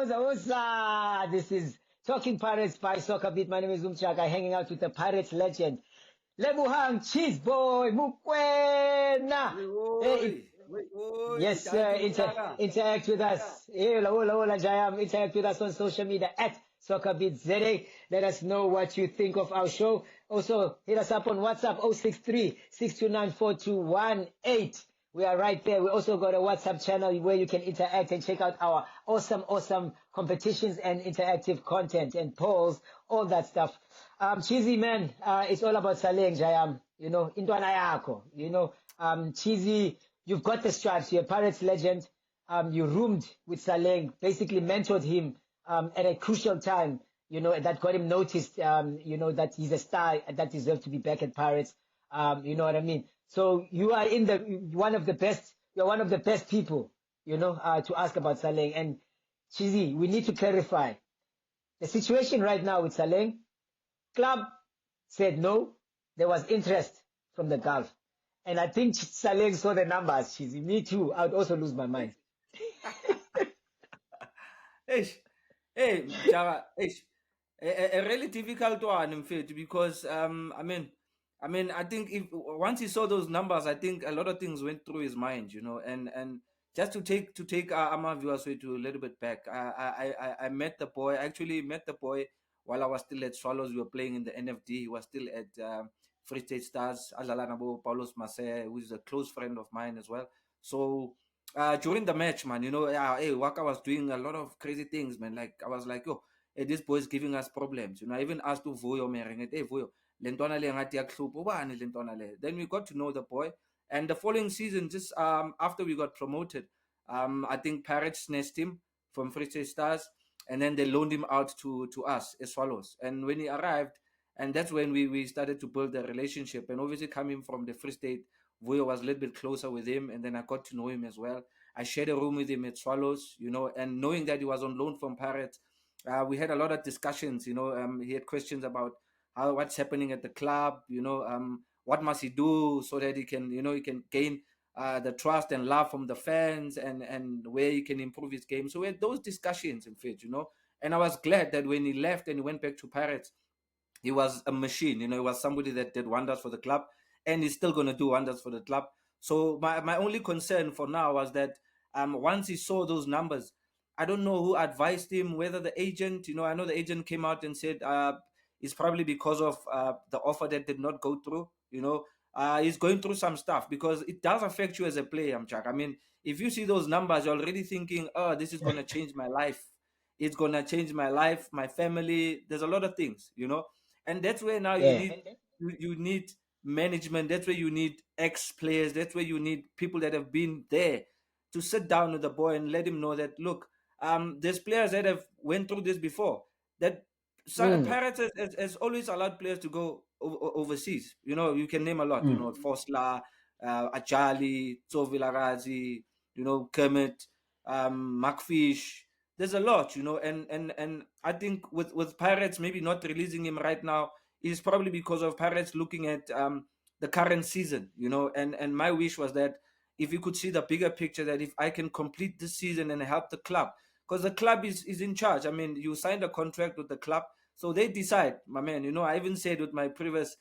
Oza. This is Talking Pirates by SoccerBeat. My name is Umchaka, hanging out with the Pirates legend, Lebuhang Cheezboy Mokoena. Yes, sir. Interact with us. Interact with us on social media at SoccerBeat ZA. Let us know what you think of our show. Also, hit us up on WhatsApp 063-629-4218. We are right there. We also got a WhatsApp channel where you can interact and check out our awesome competitions and interactive content and polls, all that stuff. Cheesy man, it's all about Saleng, Jayam. You know, Intwana Yako. You know, Cheesy, you've got the stripes. You're a Pirates legend. You roomed with Saleng, basically mentored him at a crucial time, you know, that got him noticed, you know, that he's a star that deserves to be back at Pirates. You know what I mean? So you are one of the best people, you know, to ask about Saleng. And Cheesy, we need to clarify the situation right now with Saleng. Club said no. There was interest from the Gulf. And I think Saleng saw the numbers, Cheesy. Me too. I would also lose my mind. Hey, Jara, a really difficult one, in fact, because I think if once he saw those numbers, I think a lot of things went through his mind, you know, and just to take our viewers way to a little bit back. I met the boy. I actually met the boy while I was still at Swallows. We were playing in the NFD. He was still at Free State Stars. Azalanabo Paulos Mase, who is a close friend of mine as well. So during the match, man, you know, hey, Waka was doing a lot of crazy things, man. Like I was like, yo, hey, this boy is giving us problems. You know, I even asked to Voyo Mering, hey Voyo. Then we got to know the boy, and the following season, just after we got promoted, I think Pirates snatched him from Free State Stars, and then they loaned him out to us as Swallows. And when he arrived, and that's when we started to build a relationship. And obviously, coming from the Free State, Vuyo was a little bit closer with him, and then I got to know him as well. I shared a room with him at Swallows, you know, and knowing that he was on loan from Pirates, we had a lot of discussions. You know, he had questions about what's happening at the club, you know, what must he do so that he can, you know, he can gain the trust and love from the fans, and where he can improve his game. So we had those discussions, in fact, you know, and I was glad that when he left and he went back to Pirates, he was a machine, you know, he was somebody that did wonders for the club, and he's still going to do wonders for the club. So my only concern for now was that once he saw those numbers, I don't know who advised him, whether the agent, you know, I know the agent came out and said it's probably because of the offer that did not go through, you know. He's going through some stuff because it does affect you as a player, Mchak. I mean, if you see those numbers, you're already thinking, oh, this is going to change my life. It's going to change my life, my family. There's a lot of things, you know. And that's where now you need management. That's where you need ex-players. That's where you need people that have been there to sit down with the boy and let him know that, look, there's players that have went through this before. That Pirates has always allowed players to go overseas. You know, you can name a lot. You know, Fosla, Ajali, Tsovilarazi, you know, Kermit, Macfish. There's a lot, you know, and I think with Pirates maybe not releasing him right now is probably because of Pirates looking at the current season, you know, and my wish was that if you could see the bigger picture, that if I can complete this season and help the club, because the club is in charge. I mean, you signed a contract with the club, so they decide, my man. You know, I even said with my previous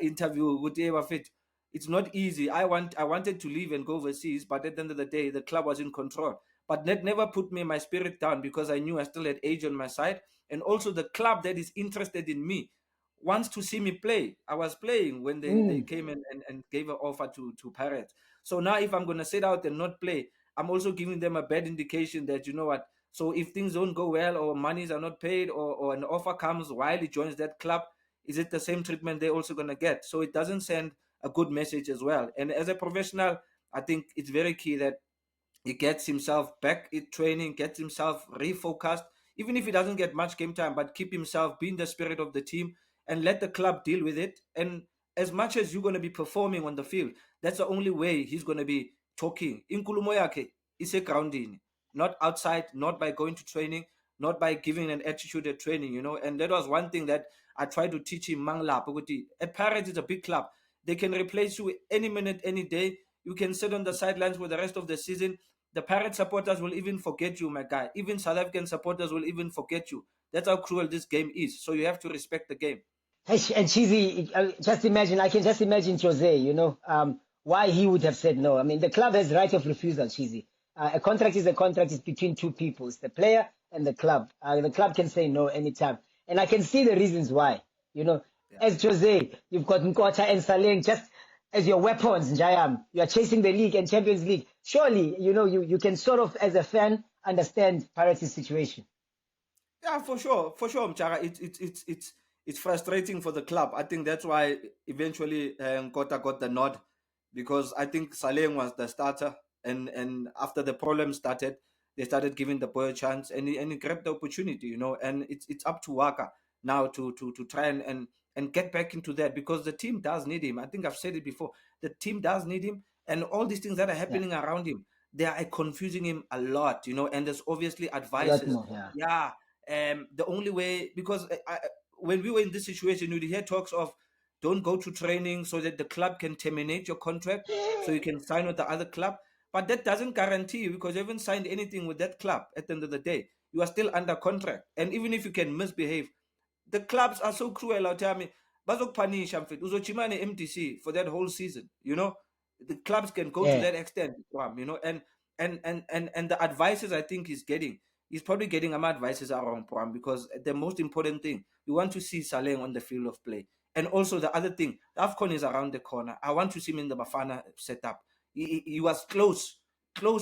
interview with Eva Fit, it's not easy. I wanted to leave and go overseas, but at the end of the day, the club was in control. But that never put me my spirit down, because I knew I still had age on my side, and also the club that is interested in me wants to see me play. I was playing when they came and gave an offer to Pirates. So now if I'm going to sit out and not play, I'm also giving them a bad indication that, you know what, so if things don't go well, or monies are not paid, or an offer comes while he joins that club, is it the same treatment they're also going to get? So it doesn't send a good message as well. And as a professional, I think it's very key that he gets himself back in training, gets himself refocused, even if he doesn't get much game time, but keep himself, be in the spirit of the team, and let the club deal with it. And as much as you're going to be performing on the field, that's the only way he's going to be talking. Inkulumo yake ise grounding, not outside, not by going to training, not by giving an attitude at training, you know. And that was one thing that I tried to teach him. Mangla, at Pirates, it's a big club. They can replace you any minute, any day. You can sit on the sidelines for the rest of the season. the Pirate supporters will even forget you, my guy. Even South African supporters will even forget you. That's how cruel this game is. So you have to respect the game. Hey, and Cheesy, just imagine, I can just imagine Jose, why he would have said no. I mean, the club has right of refusal, Cheesy. A contract is a contract, it's between two people. It's the player and the club. The club can say no anytime. And I can see the reasons why. Yeah. As Jose, you've got Nkota and Saleng just as your weapons, Njayam. You are chasing the league and Champions League. Surely, you can sort of, as a fan, understand Pirates' situation. Yeah, for sure, Mchara. It's frustrating for the club. I think that's why eventually Nkota got the nod, because I think Saleng was the starter, and after the problem started, they started giving the boy a chance, and he grabbed the opportunity, and it's up to Waka now to try and get back into that, because the team does need him. I think I've said it before. The team does need him, and all these things that are happening around him, they are confusing him a lot, and there's obviously advices. More, The only way, because when we were in this situation, you'd hear talks of don't go to training so that the club can terminate your contract so you can sign with the other club. But that doesn't guarantee you, because you haven't signed anything with that club. At the end of the day, you are still under contract. And even if you can misbehave, the clubs are so cruel. I'll tell me, punish uzochimane MTC for that whole season. The clubs can go to that extent, and the advices I think he's probably getting advices are wrong, because the most important thing, we want to see Saleng on the field of play. And also the other thing, the AFCON is around the corner. I want to see him in the Bafana setup. He was close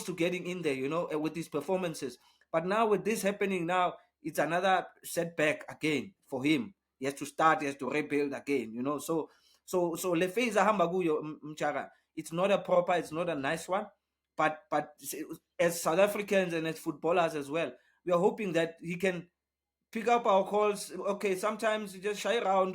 to getting in there, with his performances. But now with this happening now, it's another setback again for him. He has to start, he has to rebuild again, So Lefeiza Hambaguyo Mchara, it's not a nice one. But as South Africans and as footballers as well, we are hoping that he can pick up our calls. Okay, sometimes you just shy around.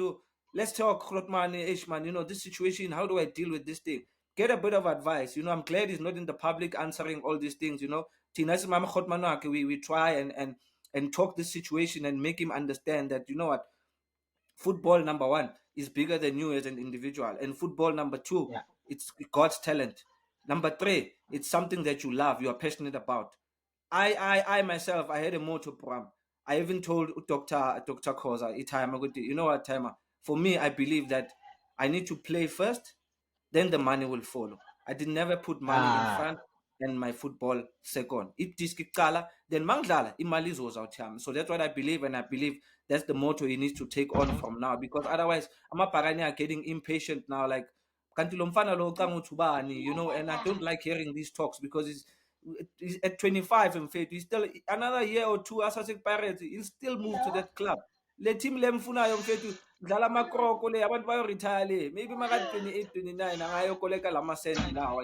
Let's talk, Krotman, Ishman, this situation, how do I deal with this thing? Get a bit of advice. I'm glad he's not in the public answering all these things, we try and talk this situation and make him understand that, what, football, number one, is bigger than you as an individual. And football, number two, it's God's talent. Number three, it's something that you love, you are passionate about. I myself, I had a motto, Pram. I even told Dr. Khoza, you know what, Timer? For me, I believe that I need to play first, then the money will follow. I did never put money in front and my football second. It diskikala, then mangdala, imali out. So that's what I believe, and I believe that's the motto he needs to take on from now, because otherwise, Amaparani are getting impatient now, like, and I don't like hearing these talks, because he's at 25, in fact, he's still another year or two as a Pirates, he'll still move to that club. Let him lemfunayo mfethu dlala makroko le abantu bayo retire le, maybe maka 28 29 angayokoleka lama cent now,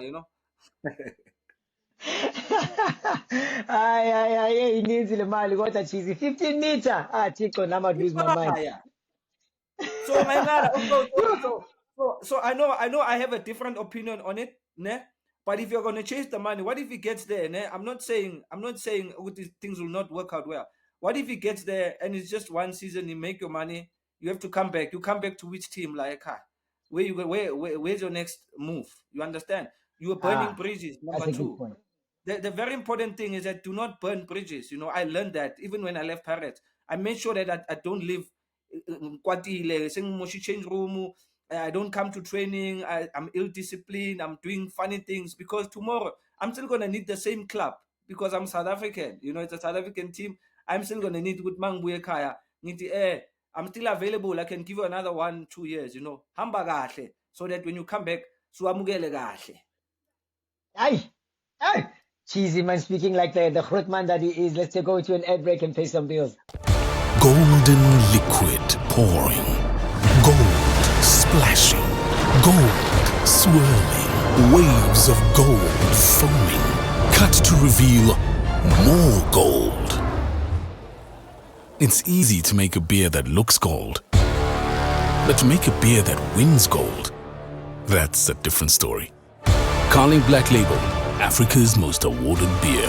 Ay, ininzi le mali kodwa Cheesy 15 meter. Thixo, now I lose my mind. So I know I have a different opinion on it, ne? But if you're gonna chase the money, what if he gets there? Ne? I'm not saying these things will not work out well. What if he gets there and it's just one season, you make your money, you have to come back. You come back to which team? Like, where's your next move? You understand? You are burning bridges. Number two. The very important thing is that do not burn bridges. I learned that even when I left Pirates. I made sure that I don't live change room. I don't come to training. I'm ill-disciplined. I'm doing funny things, because tomorrow I'm still going to need the same club, because I'm South African. It's a South African team. I'm still going to need good Mangbuye Kaya. I'm still available. I can give you another 1-2 years, Hamba kahle, so that when you come back, suamugele kahle. Ay! Cheesy man, speaking like the Grootman that he is. Let's go to an ad break and pay some bills. Golden liquid pouring. Gold splashing. Gold swirling. Waves of gold foaming. Cut to reveal more gold. It's easy to make a beer that looks gold. But to make a beer that wins gold, that's a different story. Carling Black Label, Africa's most awarded beer.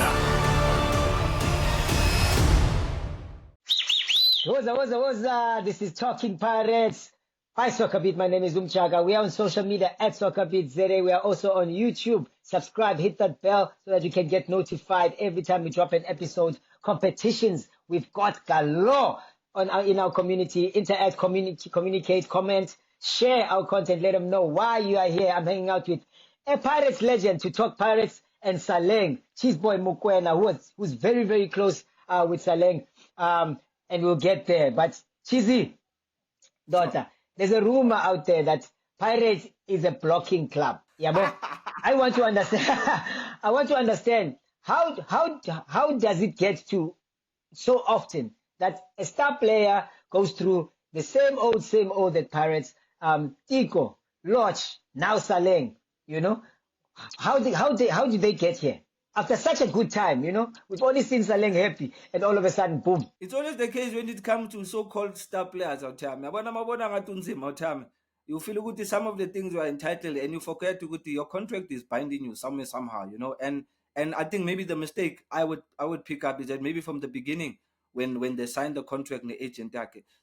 Woza. This is Talking Pirates. Hi, SoccerBeat. My name is Umchaga. We are on social media at SoccerBeat ZA. We are also on YouTube. Subscribe, hit that bell so that you can get notified every time we drop an episode. Competitions, we've got galore in our community. Interact, communicate, comment, share our content. Let them know why you are here. I'm hanging out with a Pirates legend to talk Pirates and Saleng, Cheezboy Mokoena, who's very, very close with Saleng. And we'll get there. But Cheezy, daughter, there's a rumor out there that Pirates is a blocking club. Yeah, but I want to understand. I want to understand how does it get to so often that a star player goes through the same old that Pirates, Tico, Lodge, now Saleng, you know? How did they get here? After such a good time, you know? We've only seen Saleng happy, and all of a sudden, boom. It's always the case when it comes to so-called star players out here. You feel good some of the things you are entitled and you forget to your contract is binding you somehow, you know. And I think maybe the mistake I would pick up is that maybe from the beginning when they signed the contract in the agent,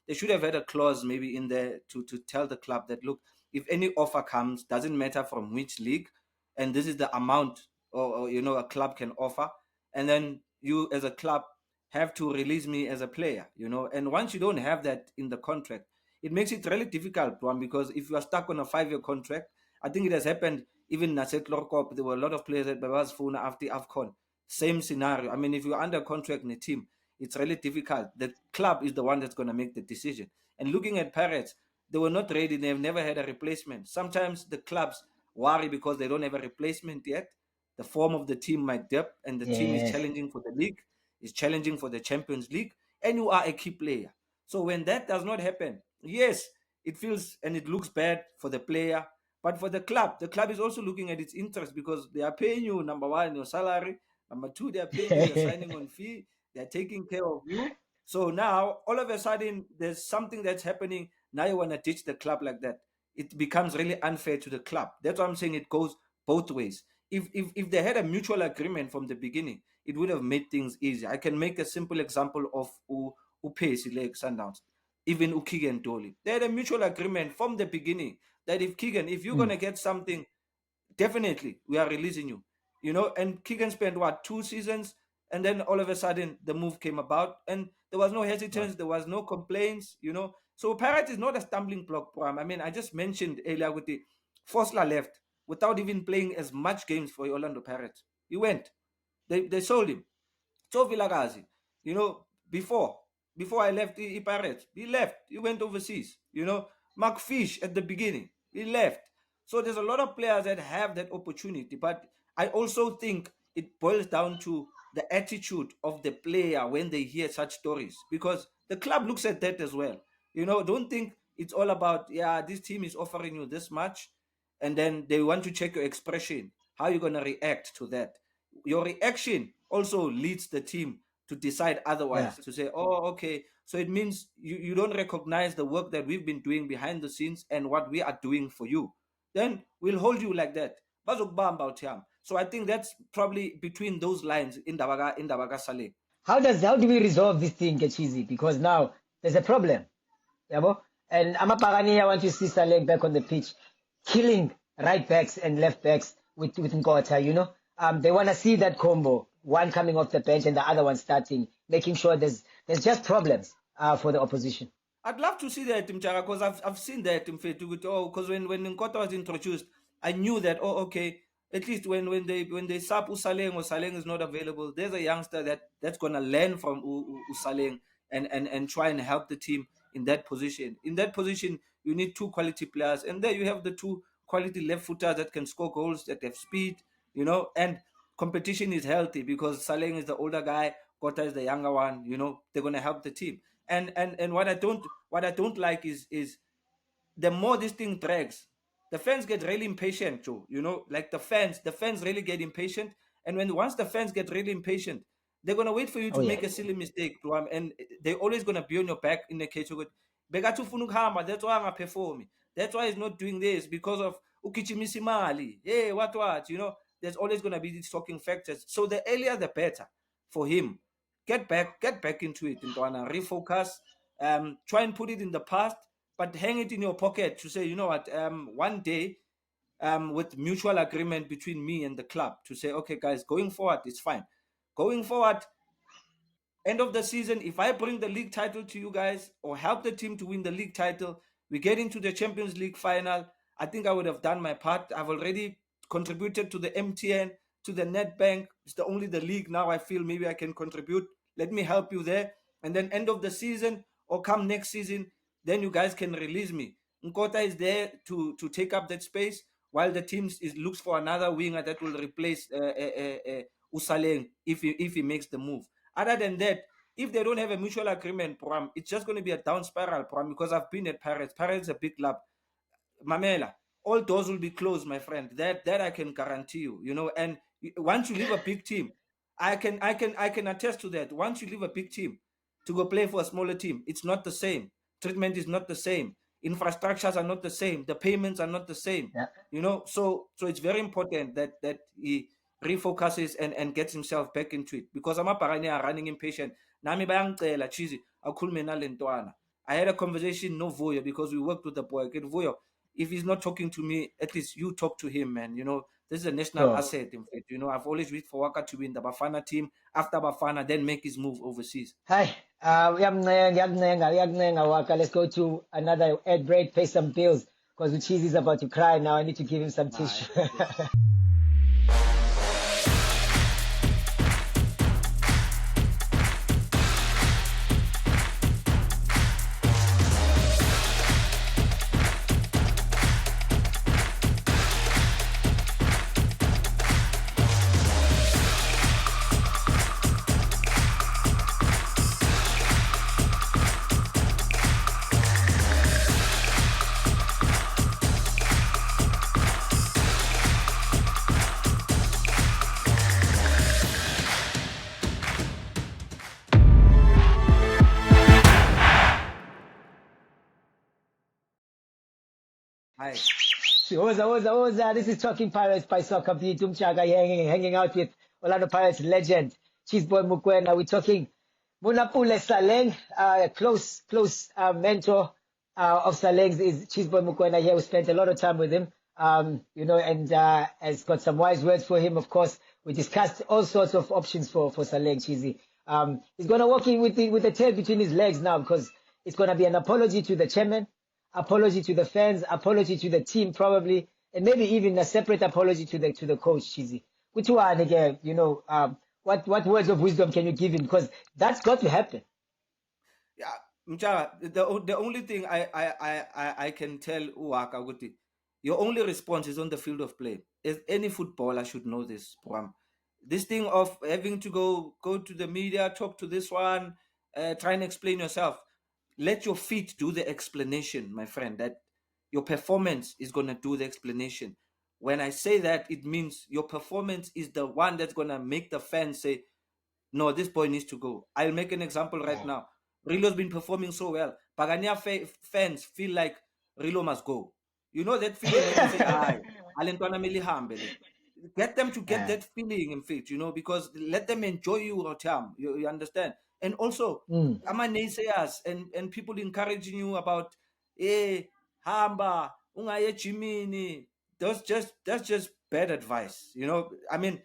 they should have had a clause maybe in there to tell the club that look, if any offer comes, doesn't matter from which league, and this is the amount or you know a club can offer, and then you as a club have to release me as a player, you know. And once you don't have that in the contract, it makes it really difficult, one, because if you are stuck on a 5-year contract, I think it has happened even in Naset Lorkop. There were a lot of players that was phone after AFCON. Same scenario. I mean, if you're under contract in a team, it's really difficult. The club is the one that's going to make the decision. And looking at Pirates, they were not ready. They've never had a replacement. Sometimes the clubs worry because they don't have a replacement yet. The form of the team might dip, and the team is challenging for the league, is challenging for the Champions League, and you are a key player. So when that does not happen, yes, it feels and it looks bad for the player, but for the club is also looking at its interest because they are paying you, number one, your salary. Number two, they are paying you your signing on fee. They are taking care of you. So now, all of a sudden, there's something that's happening. Now you want to ditch the club like that. It becomes really unfair to the club. That's why I'm saying it goes both ways. If they had a mutual agreement from the beginning, it would have made things easier. I can make a simple example of Upesi Sundowns, even Keegan Dolly. They had a mutual agreement from the beginning that if Keegan, if you're gonna get something, definitely we are releasing you. You know, and Keegan spent 2 seasons, and then all of a sudden the move came about, and there was no hesitance, there was no complaints, you know. So Pirates is not a stumbling block, Bram. I mean, I just mentioned earlier with the Fosler left without even playing as much games for Orlando Pirates. He went. They sold him. So Vilagazi, you know, before I left the Pirates, he left. He went overseas. You know, Mark Fish at the beginning, he left. So there's a lot of players that have that opportunity. But I also think it boils down to the attitude of the player when they hear such stories, because the club looks at that as well. You know, don't think it's all about, yeah, this team is offering you this much, and then they want to check your expression. How are you going to react to that? Your reaction also leads the team to decide otherwise, to say, oh, okay, so it means you don't recognize the work that we've been doing behind the scenes and what we are doing for you. Then we'll hold you like that. So I think that's probably between those lines in Dabaga Saleh. How do we resolve this thing, Cheezy? Because now there's a problem. Yabo? And Amapagani, I want to see Saleh back on the pitch, killing right backs and left backs with Nkota, you know. They want to see that combo, one coming off the bench and the other one starting, making sure there's just problems for the opposition. I'd love to see that, Mchara, because I've seen that, because when Nkota was introduced, I knew that, okay, at least when they sub Usaleng or Saleng is not available, there's a youngster that's gonna learn from Usaleng and try and help the team in that position. In that position, you need 2 quality players, and there you have the 2 quality left footers that can score goals, that have speed, you know, and competition is healthy because Saleng is the older guy, Kota is the younger one, you know, they're gonna help the team. And what I don't like is the more this thing drags, the fans get really impatient too. You know, like the fans really get impatient. And once the fans get really impatient, they're gonna wait for you to make a silly mistake, and they're always gonna be on your back in the case of it. That's why I'm performing. That's why he's not doing this because of Ukichimisi Mali. Hey, what? You know, there's always gonna be these talking factors. So the earlier the better for him. Get back into it, Ntwana. Refocus. Try and put it in the past. but hang it in your pocket to say, you know what, one day, with mutual agreement between me and the club, to say, okay, guys, going forward, it's fine. Going forward, end of the season, if I bring the league title to you guys or help the team to win the league title, we get into the Champions League final, I think I would have done my part. I've already contributed to the MTN, to the Netbank. It's only the league now I feel maybe I can contribute. Let me help you there. And then end of the season or come next season, then you guys can release me. Nkota is there to take up that space while the team looks for another winger that will replace Usaleng if he makes the move. Other than that, if they don't have a mutual agreement, Pram, it's just going to be a down spiral, Pram, because I've been at Pirates. Pirates is a big club. Mamela, all doors will be closed, my friend. That I can guarantee you. You know, and once you leave a big team, I can attest to that. Once you leave a big team to go play for a smaller team, it's not the same. Treatment is not the same. Infrastructures are not the same. The payments are not the same. Yeah. You know, so it's very important that he refocuses and gets himself back into it, because amabhakane are running impatient. Nami bayangicela Cheezy akhulume nale ntwana. I had a conversation no Vuyo, because we worked with the boy. Get Vuyo, if he's not talking to me, at least you talk to him, man. You know, this is a national asset. In fact, you know, I've always wished for Waka to win the Bafana team. After Bafana, then make his move overseas. Hi, Waka. Let's go to another ad break, pay some bills, because Cheezy is about to cry now. I need to give him some tissue. Hi. Oza. This is Talking Pirates by SoccerBeat. Umchaga hanging out with Orlando Pirates legend, Cheezboy Mokoena. We're talking Monnapule Saleng, close mentor of Saleng's is Cheezboy Mokoena here. We spent a lot of time with him, you know, and has got some wise words for him. Of course, we discussed all sorts of options for Saleng, Cheezy. He's going to walk in with the tail between his legs now, because it's going to be an apology to the chairman, apology to the fans, apology to the team probably, and maybe even a separate apology to the coach, Cheezy. Which one again, you know, what words of wisdom can you give him? Because that's got to happen. Yeah, Mcha, the only thing I can tell Uwaka Guti, your only response is on the field of play. As any footballer should know this, Pram. This thing of having to go to the media, talk to this one, try and explain yourself. Let your feet do the explanation, my friend. That your performance is going to do the explanation. When I say that, it means your performance is the one that's going to make the fans say, no, this boy needs to go. I'll make an example right now. Rilo's been performing so well. Pagania fans feel like Rilo must go. You know that feeling when you say, "Hi, Alentwana mele hambe." Get them to get that feeling, in fact, you know, because let them enjoy you, you understand? And also, ama naysayers and people encouraging you about, hamba, ungaye Jimini. That's just bad advice, you know. I mean,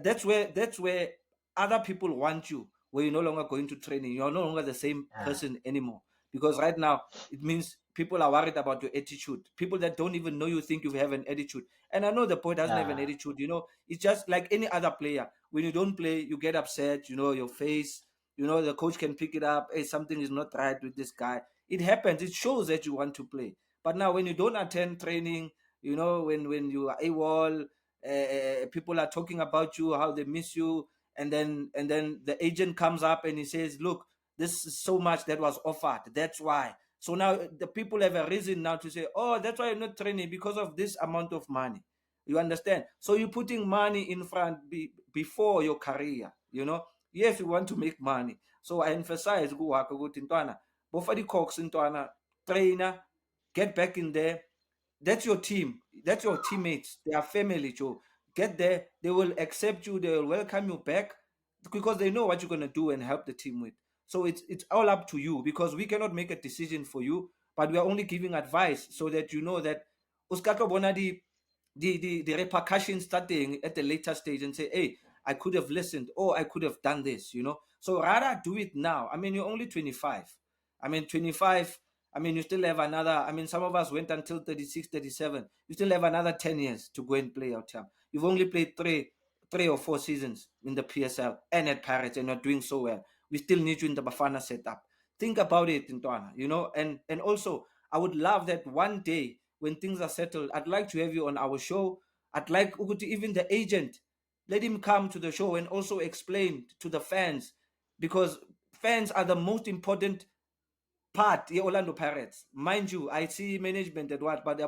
that's where other people want you, where you're no longer going to training. You're no longer the same person anymore. Because right now, it means people are worried about your attitude. People that don't even know you think you have an attitude. And I know the boy doesn't have an attitude, you know. It's just like any other player. When you don't play, you get upset, you know, your face, you know, the coach can pick it up. Hey, something is not right with this guy. It happens. It shows that you want to play. But now when you don't attend training, you know, when you are AWOL, people are talking about you, how they miss you, and then the agent comes up and he says, look, this is so much that was offered. That's why. So now the people have a reason now to say, oh, that's why you're not training, because of this amount of money. You understand? So you're putting money in front before your career, you know? Yes, you want to make money. So I emphasize, Bofadi Cox trainer, get back in there. That's your team. That's your teammates. They are family, Joe. Get there. They will accept you. They will welcome you back, because they know what you're going to do and help the team with. So it's all up to you, because we cannot make a decision for you. but we are only giving advice so that you know that uskatlo bona the repercussions starting at the later stage and say, hey, I could have listened or I could have done this, you know. So rather do it now. I mean, you're only 25. I mean, 25, I mean, you still have another, I mean, some of us went until 36, 37. You still have another 10 years to go and play out here. You've only played three or four seasons in the PSL and at Pirates and not doing so well. We still need you in the Bafana setup. Think about it, Ntwana, you know, and also I would love that one day when things are settled, I'd like to have you on our show. I'd like even the agent, let him come to the show and also explain to the fans, because fans are the most important part the Orlando Pirates. Mind you, I see management at what, but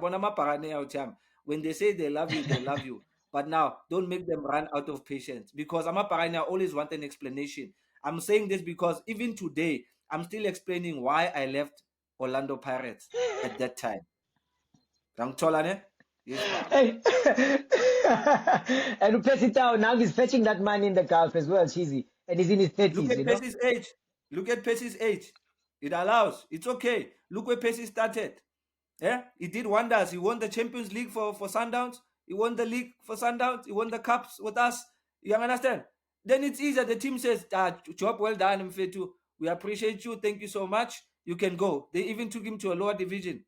when they say they love you, they love you. But now, don't make them run out of patience, because Amaparania always want an explanation. I'm saying this because even today, I'm still explaining why I left Orlando Pirates at that time. Yes, Hey. And Pesitao, now he's fetching that man in the Gulf as well, Cheesy. And he's in his 30s, look at you know? Pessy's age. Look at Pessy's age. It allows. It's okay. Look where Pessy started. Yeah, he did wonders. He won the Champions League for Sundowns. He won the league for Sundowns. He won the cups with us. You understand? Then it's easier. The team says, job well done, Mfetu. We appreciate you. Thank you so much. You can go. They even took him to a lower division,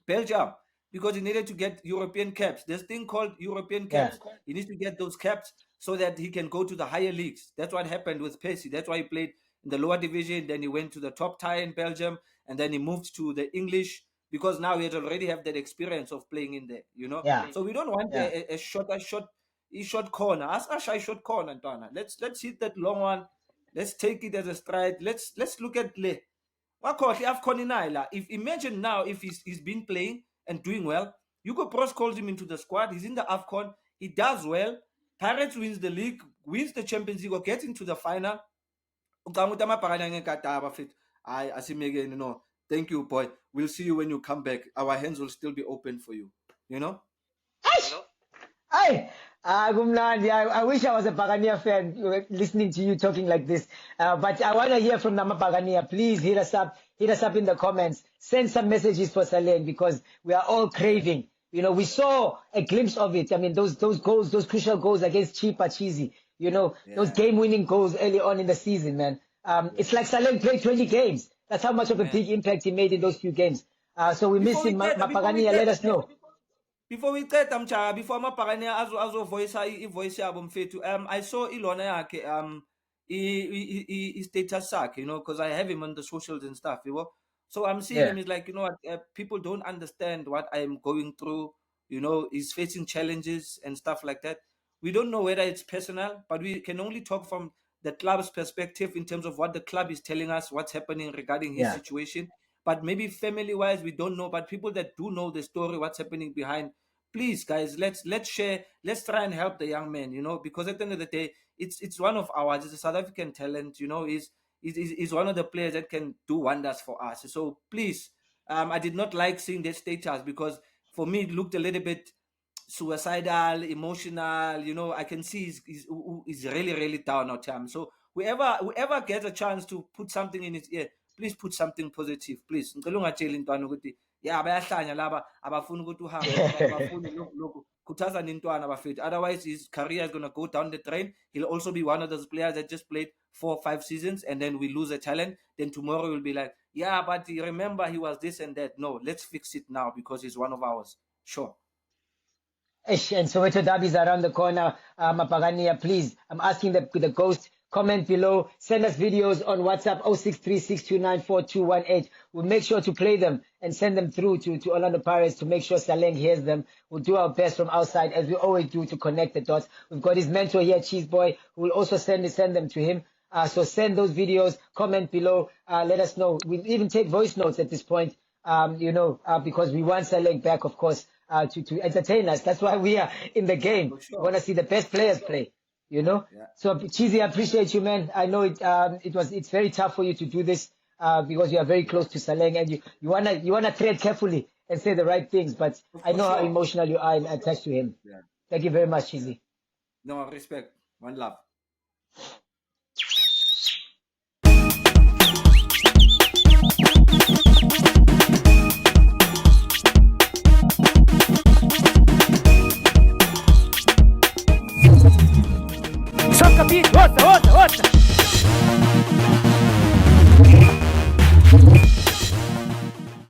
Belgium, because he needed to get European caps. There's a thing called European caps. Yeah. He needs to get those caps so that he can go to the higher leagues. That's what happened with Pessy. That's why he played in the lower division. Then he went to the top tier in Belgium, and then he moved to the English, because now he had already have that experience of playing in there, you know. Yeah. So we don't want a short corner. Ask a short corner, Ntwana. Let's hit that long one. Let's take it as a stride. Let's look at Le. If imagine now if he's been playing and doing well, Hugo Bros calls him into the squad. He's in the AFCON. He does well. Pirates wins the league, wins the Champions League, or gets into the final. I see me again, you know. Thank you, boy. We'll see you when you come back. Our hands will still be open for you. You know? Hey! Gumlandi, I wish I was a Buccaneer fan listening to you talking like this. But I want to hear from Nama Buccaneer. Please hit us up in the comments. Send some messages for Saleng, because we are all craving. You know, we saw a glimpse of it. I mean, those goals, those crucial goals against Cheezy, you know, those game-winning goals early on in the season, man. It's like Saleng played 20 games. That's how much of a big impact he made in those few games. So we miss him. Mapagania, let us know. Before we get before Mapagania also voice yabo mfethu. I saw Ilona yake status sakhe, you know, because I have him on the socials and stuff, you know. So I'm seeing him. He's like, you know what, people don't understand what I am going through. You know, he's facing challenges and stuff like that. We don't know whether it's personal, but we can only talk from the club's perspective in terms of what the club is telling us, what's happening regarding his situation. But maybe family-wise, we don't know. But people that do know the story, what's happening behind, please, guys, let's share. Let's try and help the young man, you know, because at the end of the day, it's one of ours. It's a South African talent, you know. Is one of the players that can do wonders for us. So please, I did not like seeing their status, because for me it looked a little bit suicidal, emotional. You know, I can see he's really, really down on time. So whoever gets a chance to put something in his ear, please put something positive, please. Yeah, bayahlanya laba abafuna ukuthi uhambe, abafuna lokho khuthaza nintwana bafethu. Otherwise his career is going to go down the drain. He'll also be one of those players that just played 4 or 5 seasons and then we lose a talent. Then tomorrow we'll be like, yeah, but remember he was this and that. No, let's fix it now because he's one of ours. Sure. And Soweto Derby is around the corner. Mapagania, please, I'm asking the ghost, comment below, send us videos on WhatsApp 0636294218. We'll make sure to play them and send them through to Orlando Pirates to make sure Saleng hears them. We'll do our best from outside, as we always do, to connect the dots. We've got his mentor here, Cheezboy, who will also send them to him. So send those videos, comment below, let us know. We'll even take voice notes at this point, you know, because we want Saleng back, of course, to entertain us. That's why we are in the game. Sure. We want to see the best players play. You know, So Cheesy, I appreciate you, man. I know it's very tough for you to do this because you are very close to Saleng, and you wanna tread carefully and say the right things. But I know how emotional you are and attached to him. Thank you very much, Cheesy. No, respect. One love.